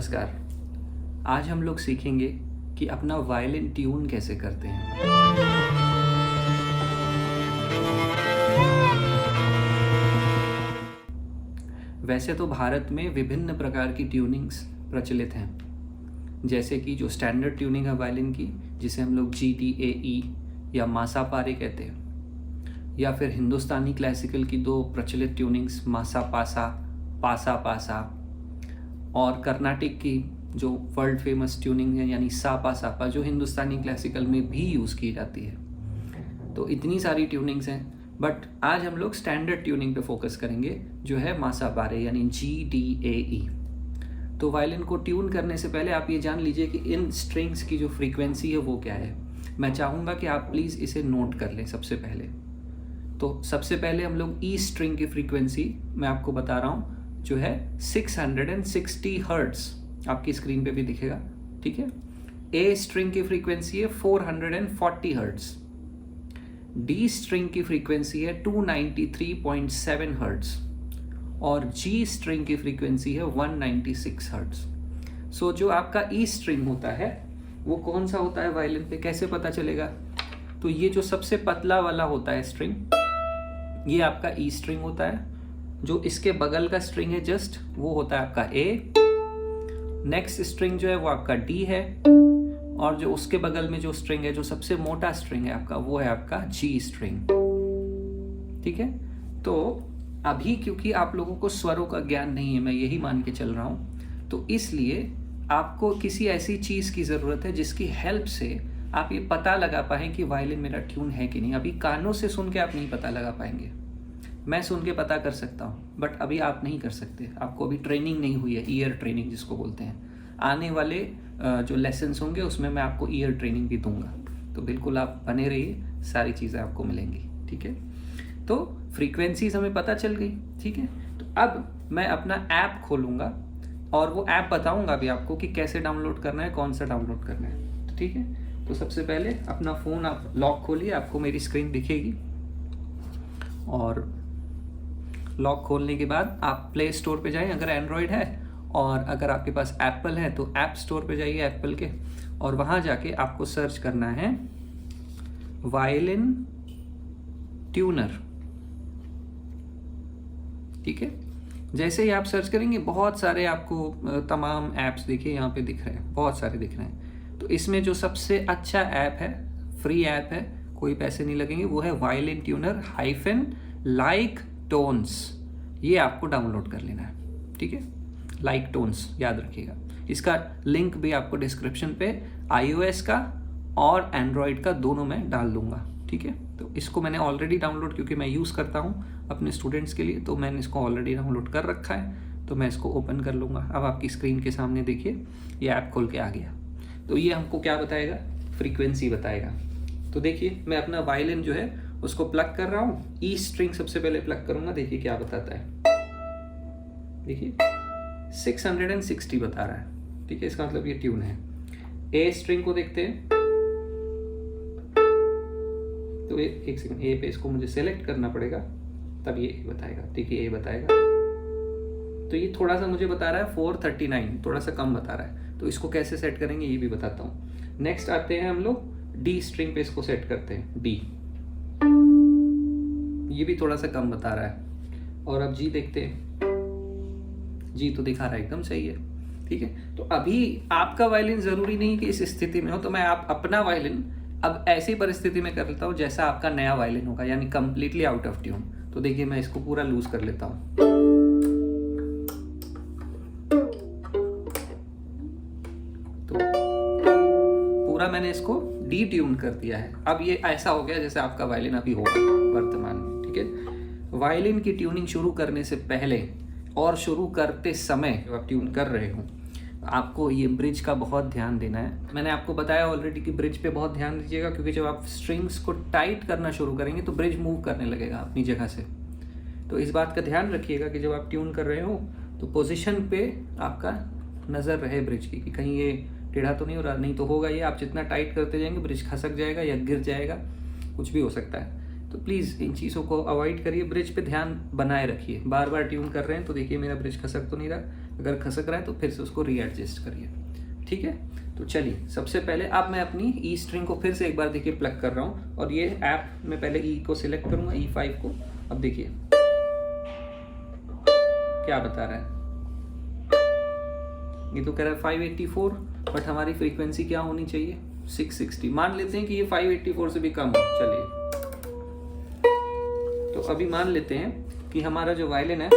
नमस्कार। आज हम लोग सीखेंगे कि अपना वायलिन ट्यून कैसे करते हैं। वैसे तो भारत में विभिन्न प्रकार की ट्यूनिंग्स प्रचलित हैं, जैसे कि जो स्टैंडर्ड ट्यूनिंग है वायलिन की, जिसे हम लोग GTAE या मासा पारे कहते हैं, या फिर हिंदुस्तानी क्लासिकल की दो प्रचलित ट्यूनिंग्स मासा पासा, पासा पासा, और कर्नाटिक की जो वर्ल्ड फेमस ट्यूनिंग है यानी सापा सापा, जो हिंदुस्तानी क्लासिकल में भी यूज़ की जाती है। तो इतनी सारी ट्यूनिंग्स हैं, बट आज हम लोग स्टैंडर्ड ट्यूनिंग पे फोकस करेंगे, जो है मासा पारे यानी GTAE। तो वायलिन को ट्यून करने से पहले आप ये जान लीजिए कि इन स्ट्रिंग्स की जो फ्रीक्वेंसी है वो क्या है। मैं चाहूँगा कि आप प्लीज़ इसे नोट कर लें सबसे पहले। तो सबसे पहले हम लोग ई स्ट्रिंग की फ्रीक्वेंसी मैं आपको बता रहा हूँ, जो है 660 हर्ट्ज, आपकी स्क्रीन पे भी दिखेगा, ठीक है। ए स्ट्रिंग की फ्रीक्वेंसी है 440 हर्ट्ज, डी स्ट्रिंग की फ्रीक्वेंसी है 293.7 हर्ट्ज और जी स्ट्रिंग की फ्रीक्वेंसी है 196 हर्ट्ज। सो जो आपका ई स्ट्रिंग होता है वो कौन सा होता है वायलिन पे, कैसे पता चलेगा? तो ये जो सबसे पतला वाला होता है स्ट्रिंग, ये आपका ई स्ट्रिंग होता है। जो इसके बगल का स्ट्रिंग है जस्ट, वो होता है आपका ए। नेक्स्ट स्ट्रिंग जो है वो आपका डी है, और जो उसके बगल में जो स्ट्रिंग है, जो सबसे मोटा स्ट्रिंग है आपका, वो है आपका जी स्ट्रिंग, ठीक है। तो अभी क्योंकि आप लोगों को स्वरों का ज्ञान नहीं है, मैं यही मान के चल रहा हूं, तो इसलिए आपको किसी ऐसी चीज की जरूरत है जिसकी हेल्प से आप ये पता लगा पाए कि वायलिन मेरा ट्यून है कि नहीं। अभी कानों से सुन के आप नहीं पता लगा पाएंगे, मैं सुन के पता कर सकता हूँ, बट अभी आप नहीं कर सकते, आपको अभी ट्रेनिंग नहीं हुई है, ईयर ट्रेनिंग जिसको बोलते हैं। आने वाले जो लेसन्स होंगे उसमें मैं आपको ईयर ट्रेनिंग भी दूंगा, तो बिल्कुल आप बने रहिए, सारी चीज़ें आपको मिलेंगी, ठीक है। तो फ्रीक्वेंसीज हमें पता चल गई, ठीक है। तो अब मैं अपना ऐप खोलूँगा और वो ऐप बताऊँगा भी आपको कि कैसे डाउनलोड करना है, कौन सा डाउनलोड करना है, तो ठीक है। तो सबसे पहले अपना फ़ोन आप लॉक खोलिए, आपको मेरी स्क्रीन दिखेगी, और लॉक खोलने के बाद आप प्ले स्टोर पे जाइए अगर एंड्रॉयड है, और अगर आपके पास एप्पल है तो ऐप स्टोर पे जाइए एप्पल के, और वहाँ जाके आपको सर्च करना है वायलिन ट्यूनर, ठीक है। जैसे ही आप सर्च करेंगे बहुत सारे आपको तमाम ऐप्स देखिए यहाँ पे दिख रहे हैं, बहुत सारे दिख रहे हैं। तो इसमें जो सबसे अच्छा ऐप है, फ्री ऐप है, कोई पैसे नहीं लगेंगे, वो है वायलिन ट्यूनर -लाइक टोन्स। ये आपको डाउनलोड कर लेना है, ठीक है। लाइक टोन्स याद रखिएगा, इसका लिंक भी आपको डिस्क्रिप्शन पे iOS का और एंड्रॉयड का दोनों में डाल दूंगा, ठीक है। तो इसको मैंने ऑलरेडी डाउनलोड, क्योंकि मैं यूज़ करता हूँ अपने स्टूडेंट्स के लिए, तो मैंने इसको ऑलरेडी डाउनलोड कर रखा है। तो मैं इसको ओपन कर लूँगा। अब आपकी स्क्रीन के सामने देखिए ये ऐप खोल के आ गया। तो ये हमको क्या बताएगा? फ्रीक्वेंसी बताएगा। तो देखिए मैं अपना वायलिन जो है उसको प्लग कर रहा हूँ, ई स्ट्रिंग सबसे पहले प्लग करूँगा, देखिए क्या बताता है। देखिए 660 बता रहा है, ठीक है, इसका मतलब ये ट्यून है। ए स्ट्रिंग को देखते हैं, तो एक सेकंड, ए पे इसको मुझे सेलेक्ट करना पड़ेगा, तब ये बताएगा, देखिए ए बताएगा। तो ये थोड़ा सा मुझे बता रहा है 439, थोड़ा सा कम बता रहा है, तो इसको कैसे सेट करेंगे ये भी बताता हूँ। नेक्स्ट आते हैं हम लोग डी स्ट्रिंग पे, इसको सेट करते हैं डी, ये भी थोड़ा सा कम बता रहा है। और अब जी देखते हैं, जी तो दिखा रहा है एकदम सही है, ठीक है। तो अभी आपका वायलिन जरूरी नहीं कि इस स्थिति में हो, तो मैं आप अपना वायलिन अब ऐसी परिस्थिति में कर लेता हूँ जैसा आपका नया वायलिन होगा, यानी कंप्लीटली आउट ऑफ ट्यून। तो देखिए मैं इसको पूरा लूज कर लेता हूँ, तो पूरा मैंने इसको डी ट्यून कर दिया है। अब ये ऐसा हो गया जैसे आपका वायलिन अभी होगा वर्तमान में, ठीक है। वायलिन की ट्यूनिंग शुरू करने से पहले और शुरू करते समय जब आप ट्यून कर रहे हो, आपको ये ब्रिज का बहुत ध्यान देना है। मैंने आपको बताया ऑलरेडी कि ब्रिज पे बहुत ध्यान दीजिएगा, क्योंकि जब आप स्ट्रिंग्स को टाइट करना शुरू करेंगे तो ब्रिज मूव करने लगेगा अपनी जगह से। तो इस बात का ध्यान रखिएगा कि जब आप ट्यून कर रहे हो तो पोजीशन पे आपका नज़र रहे ब्रिज की, कि कहीं ये टेढ़ा तो नहीं हो रहा, नहीं तो होगा ये, आप जितना टाइट करते जाएंगे ब्रिज खसक जाएगा या गिर जाएगा, कुछ भी हो सकता है। तो प्लीज़ इन चीज़ों को अवॉइड करिए, ब्रिज पे ध्यान बनाए रखिए। बार बार ट्यून कर रहे हैं तो देखिए मेरा ब्रिज खसक तो नहीं रहा, अगर खसक रहा है तो फिर से उसको रीएडजस्ट करिए, ठीक है। तो चलिए सबसे पहले अब मैं अपनी ई स्ट्रिंग को फिर से एक बार देखिए प्लग कर रहा हूँ, और ये ऐप में पहले ई को सिलेक्ट करूँगा, E5 को। अब देखिए क्या बता रहा है, ये तो कह रहा है 584, बट हमारी फ्रीक्वेंसी क्या होनी चाहिए 660। मान लेते हैं कि ये 584 से भी कम हो। चलिए तो अभी मान लेते हैं कि हमारा जो वायलिन है,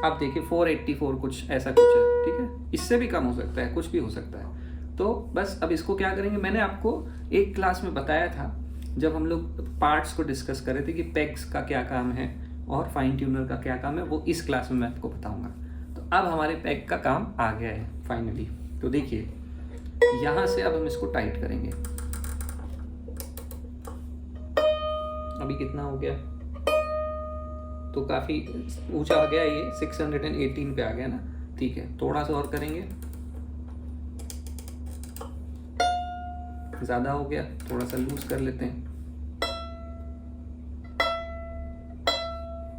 आप देखिए 484 कुछ ऐसा कुछ है, ठीक है। इससे भी कम हो सकता है, कुछ भी हो सकता है। तो बस अब इसको क्या करेंगे, मैंने आपको एक क्लास में बताया था जब हम लोग पार्ट्स को डिस्कस कर रहे थे कि पेग्स का क्या काम है और फाइन ट्यूनर का क्या काम है, वो इस क्लास में मैं आपको बताऊंगा। तो अब हमारे पेग का काम आ गया है फाइनली। तो देखिए यहाँ से अब हम इसको टाइट करेंगे। अभी कितना हो गया, तो काफ़ी ऊंचा आ गया, ये 618 पे आ गया ना, ठीक है। थोड़ा सा और करेंगे, ज़्यादा हो गया, थोड़ा सा लूज कर लेते हैं।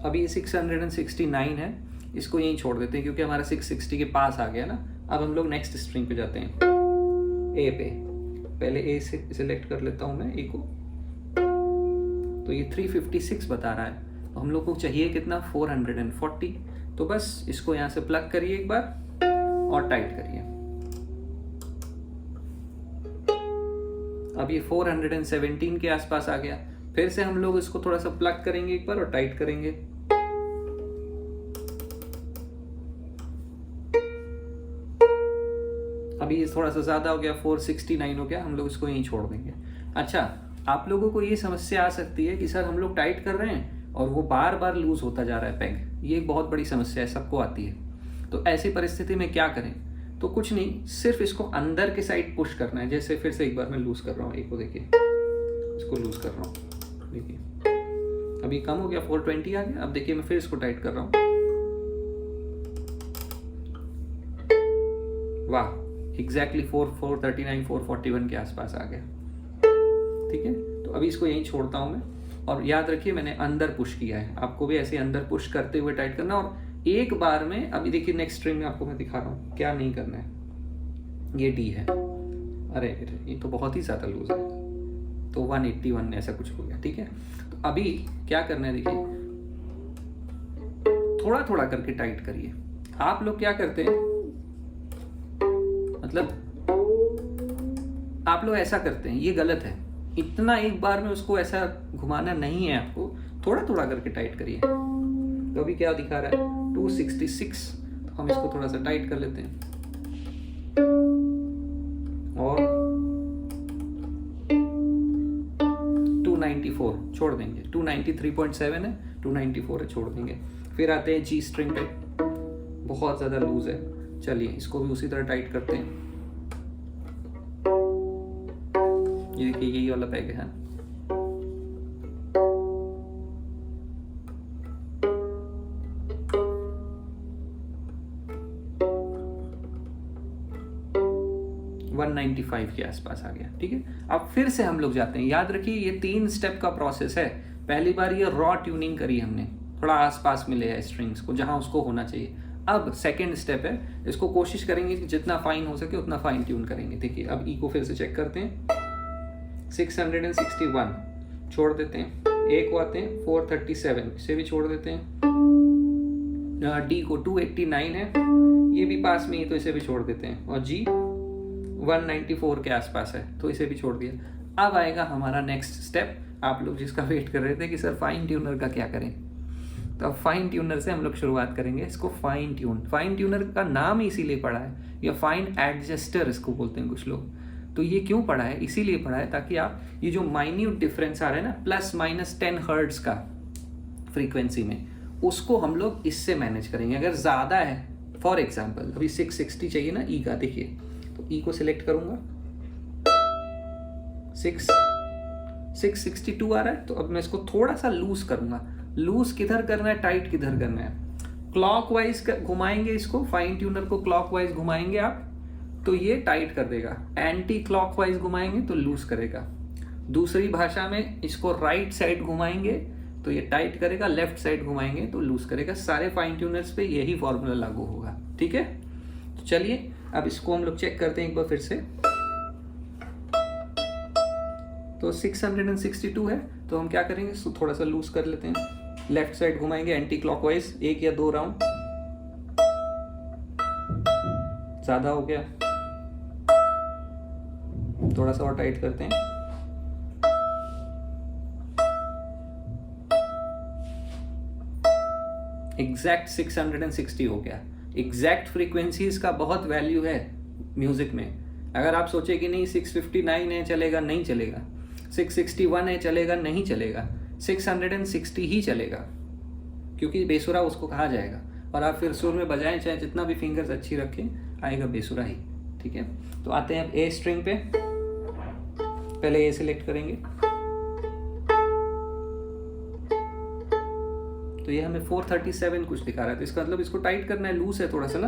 अभी ये 669 है, इसको यहीं छोड़ देते हैं क्योंकि हमारा 660 के पास आ गया ना। अब हम लोग नेक्स्ट स्ट्रिंग पे जाते हैं, ए पे। पहले ए से सिलेक्ट कर लेता हूँ मैं ए को, तो ये 356 बता रहा है, तो हम लोग को चाहिए कितना 440। तो बस इसको यहाँ से प्लग करिए एक बार और टाइट करिए। अब ये 417 के आसपास आ गया। फिर से हम लोग इसको थोड़ा सा प्लग करेंगे एक बार और टाइट करेंगे। अभी ये थोड़ा सा ज़्यादा हो गया, 469 हो गया, हम लोग इसको यहीं छोड़ देंगे। अच्छा, आप लोगों को ये समस्या आ सकती है कि सर हम लोग टाइट कर रहे हैं और वो बार बार लूज होता जा रहा है पेग। ये एक बहुत बड़ी समस्या है, सबको आती है। तो ऐसी परिस्थिति में क्या करें, तो कुछ नहीं, सिर्फ इसको अंदर के साइड पुश करना है। जैसे फिर से एक बार मैं लूज कर रहा हूँ, एक को देखिए, इसको लूज कर रहा हूँ, देखिए अभी कम हो गया, 420 आ गया। अब देखिए मैं फिर इसको टाइट कर रहा हूँ, वाह, एग्जैक्टली 439 441 के आसपास आ गया, ठीक है। तो अभी इसको यहीं छोड़ता हूँ मैं, और याद रखिए मैंने अंदर पुश किया है, आपको भी ऐसे अंदर पुश करते हुए टाइट करना। और एक बार में, अभी देखिए नेक्स्ट स्ट्रिंग में आपको मैं दिखा रहा हूँ क्या नहीं करना है। ये डी है, अरे ये तो बहुत ही ज़्यादा लूज है, तो 181 ऐसा कुछ हो गया, ठीक है। तो अभी क्या करना है, देखिए थोड़ा थोड़ा करके टाइट करिए। आप लोग क्या करते हैं, मतलब आप लोग ऐसा करते हैं, ये गलत है। इतना एक बार में उसको ऐसा घुमाना नहीं है, आपको थोड़ा थोड़ा करके टाइट करिए। तो अभी क्या दिखा रहा है 266, तो हम इसको थोड़ा सा टाइट कर लेते हैं और 294 छोड़ देंगे। 293.7 है, 294 है, छोड़ देंगे। फिर आते हैं जी स्ट्रिंग पे, बहुत ज़्यादा लूज है। चलिए इसको भी उसी तरह टाइट करते हैं। ये देखिए यही वाला पैग है। के आसपास आ गया, ठीक है। अब फिर से हम लोग जाते हैं, याद रखिए ये 3 स्टेप का प्रोसेस है। पहली बार ये रॉ ट्यूनिंग करी हमने, थोड़ा आसपास मिले है स्ट्रिंग्स को जहां उसको होना चाहिए। अब सेकेंड स्टेप है, इसको कोशिश करेंगे कि जितना फाइन हो सके उतना फाइन ट्यून करेंगे। देखिए अब ई को फिर से चेक करते हैं, 661 छोड़ देते हैं। ए को आते हैं 437, इसे भी छोड़ देते हैं। डी को 289 है, ये भी पास में ही, तो इसे भी छोड़ देते हैं। और जी 194 के आसपास है, तो इसे भी छोड़ दिया। अब आएगा हमारा नेक्स्ट स्टेप, आप लोग जिसका वेट कर रहे थे कि सर फाइन ट्यूनर का क्या करें। तो अब फाइन ट्यूनर से हम लोग शुरुआत करेंगे। इसको फाइन ट्यूनर का नाम ही इसीलिए पड़ा है, या फाइन एडजस्टर इसको बोलते हैं कुछ लोग। तो ये क्यों पड़ा है, इसीलिए पड़ा है ताकि आप ये जो माइन्यूट डिफरेंस आ रहा है ना, +-10 हर्ट्ज का फ्रीक्वेंसी में, उसको हम लोग इससे मैनेज करेंगे। अगर ज़्यादा है, फॉर एग्जाम्पल अभी 660 चाहिए ना ई का, देखिए तो ई को सिलेक्ट करूंगा, 662 आ रहा है, तो अब मैं इसको थोड़ा सा लूज करूंगा। लूज किधर करना है, टाइट किधर करना है, क्लॉकवाइज घुमाएंगे इसको, फाइन ट्यूनर को क्लॉकवाइज घुमाएंगे आप तो ये टाइट कर देगा, एंटी क्लॉकवाइज घुमाएंगे तो लूज करेगा। दूसरी भाषा में इसको राइट साइड घुमाएंगे तो ये टाइट करेगा, लेफ्ट साइड घुमाएंगे तो लूज करेगा। सारे फाइन ट्यूनर्स पे यही फॉर्मूला लागू होगा, ठीक है। तो चलिए अब इसको हम लोग चेक करते हैं एक बार फिर से। तो 662 है, तो हम क्या करेंगे, इसको थोड़ा सा लूज कर लेते हैं, लेफ्ट साइड घुमाएंगे एंटी क्लॉकवाइज 1 या 2 राउंड। ज्यादा हो गया, थोड़ा सा और टाइट करते हैं। एग्जैक्ट 660 हो गया। एग्जैक्ट फ्रीक्वेंसीज का बहुत वैल्यू है म्यूजिक में। अगर आप सोचे कि नहीं 659 है चलेगा, नहीं चलेगा, 661 है चलेगा, नहीं चलेगा, 660 ही चलेगा, क्योंकि बेसुरा उसको कहा जाएगा। और आप फिर सुर में बजाएं, चाहे जितना भी फिंगर्स अच्छी रखें, आएगा बेसुरा ही, ठीक है। तो आते हैं अब ए स्ट्रिंग पे। पहले ए सिलेक्ट करेंगे, तो ये हमें 437 कुछ दिखा रहा है, तो इसका मतलब इसको टाइट करना है, लूज है थोड़ा सा ना।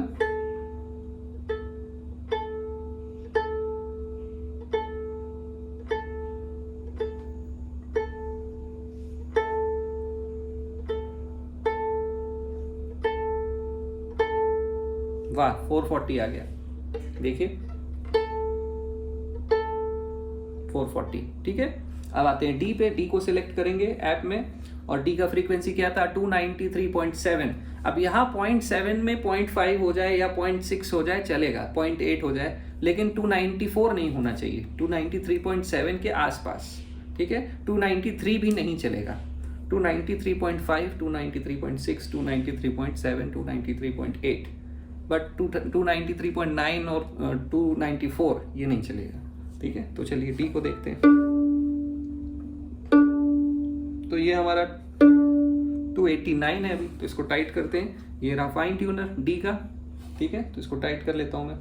वाह 440 आ गया, देखिए 440, ठीक है। अब आते हैं डी पे। डी को सिलेक्ट करेंगे ऐप में, और डी का फ्रीक्वेंसी क्या था 293.7। अब यहाँ 0.7 में 0.5 हो जाए या 0.6 हो जाए चलेगा, 0.8 हो जाए, लेकिन 294 नहीं होना चाहिए, 293.7 के आसपास, ठीक है। 293 भी नहीं चलेगा, 293.5, 293.6, 293.7, 293.8, बट 293.9 और 294 ये नहीं चलेगा, ठीक है। तो चलिए डी को देखते हैं। तो ये हमारा 289 है अभी, तो इसको टाइट करते हैं। ये रहा फाइन ट्यूनर डी का, ठीक है। तो इसको टाइट कर लेता हूं मैं।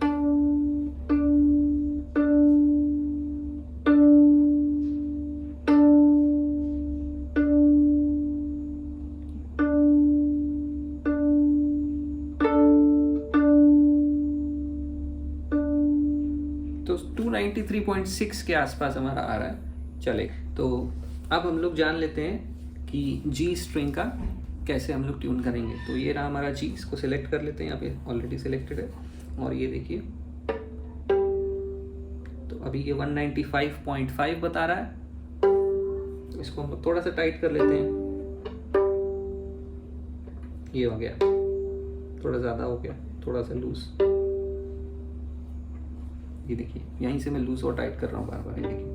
तो 293.6 के आसपास हमारा आ रहा है, चले। तो अब हम लोग जान लेते हैं कि जी स्ट्रिंग का कैसे हम लोग ट्यून करेंगे। तो ये रहा हमारा जी, इसको सिलेक्ट कर लेते हैं, यहाँ पे ऑलरेडी सिलेक्टेड है। और ये देखिए, तो अभी ये 195.5 बता रहा है, तो इसको हम लोग थोड़ा सा टाइट कर लेते हैं। ये हो गया, थोड़ा ज़्यादा हो गया, थोड़ा सा लूज। ये देखिए, यहीं से मैं लूज और टाइट कर रहा हूँ बार बार, ये देखिए।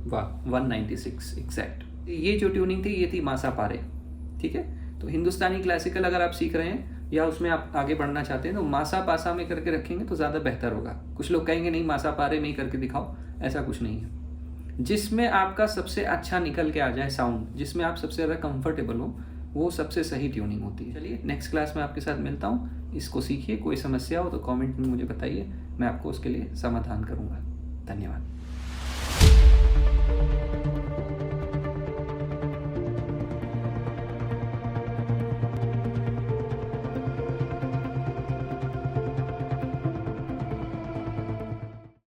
वाह 196 एग्जैक्ट। ये जो ट्यूनिंग थी ये थी मासा पारे, ठीक है। तो हिंदुस्तानी क्लासिकल अगर आप सीख रहे हैं या उसमें आप आगे बढ़ना चाहते हैं तो मासा पासा में करके रखेंगे तो ज़्यादा बेहतर होगा। कुछ लोग कहेंगे नहीं मासा पारे में ही करके दिखाओ, ऐसा कुछ नहीं है। जिसमें आपका सबसे अच्छा निकल के आ जाए साउंड, जिसमें आप सबसे ज़्यादा कंफर्टेबल हो, वो सबसे सही ट्यूनिंग होती है। चलिए नेक्स्ट क्लास में आपके साथ मिलता हूँ। इसको सीखिए, कोई समस्या हो तो कमेंट में मुझे बताइए, मैं आपको उसके लिए समाधान करूँगा। धन्यवाद।